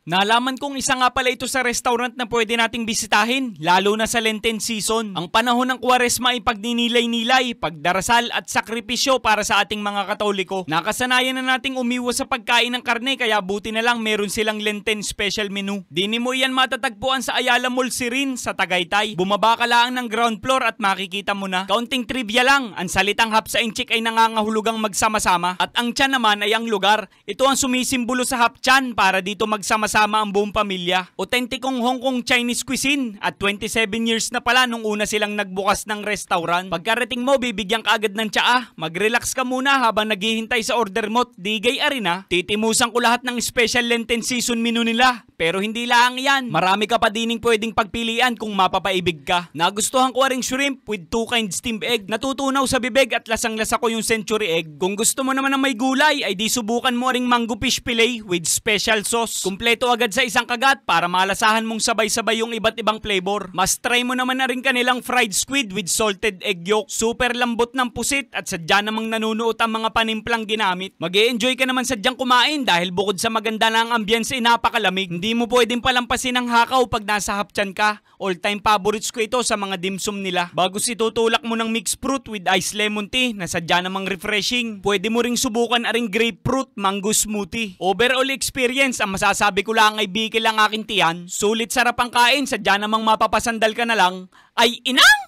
Nalaman kong isa nga pala ito sa restaurant na pwede nating bisitahin, lalo na sa Lenten season. Ang panahon ng Kwaresma ay pagninilay-nilay, pagdarasal at sakripisyo para sa ating mga Katoliko. Nakasanayan na nating umiwas sa pagkain ng karne kaya buti na lang meron silang Lenten special menu. Dini mo yan matatagpuan sa Ayala Mall Sirin sa Tagaytay. Bumaba ka lang ng ground floor at makikita mo na. Kaunting trivia lang, ang salitang hapsainchik ay nangangahulugang magsama-sama at ang tiyan naman ay ang lugar. Ito ang sumisimbolo sa haptian para dito magsama-sama ang buong pamilya. Otentikong Hong Kong Chinese cuisine at 27 years na pala nung una silang nagbukas ng restaurant. Pagkarating mo, bibigyan ka agad ng tsaa. Mag-relax ka muna habang naghihintay sa order mo. Digay arena, titimusan ko lahat ng special Lenten season menu nila. Pero hindi lang yan. Marami ka pa dining pwedeng pagpilian kung mapapaibig ka. Nagustuhan ko ring shrimp with 2 kinds steamed egg. Natutunaw sa bibig at lasang-lasa ko yung century egg. Kung gusto mo naman ng may gulay, ay di subukan mo ring mango fish fillet with special sauce. Kumpleto agad sa isang kagat para malasahan mong sabay-sabay yung iba't ibang flavor. Mas try mo naman na rin kanilang fried squid with salted egg yolk. Super lambot ng pusit at sadya namang nanunuot ang mga panimplang ginamit. Mag-e-enjoy ka naman sadyang kumain dahil bukod sa maganda na ang ambience ay napakalamig. Hindi mo pwedeng palampasin ang hakaw pag nasa haptian ka. All-time favorites ko ito sa mga dimsum nila. Bago situtulak mo ng mixed fruit with iced lemon tea na sadya namang refreshing, pwede mo ring subukan aring grapefruit mango smoothie. Overall experience, ang masasabi ko lang ay bikil ang aking tiyan. Sulit sarap ang kain, sadya namang mapapasandal ka na lang. Ay inang!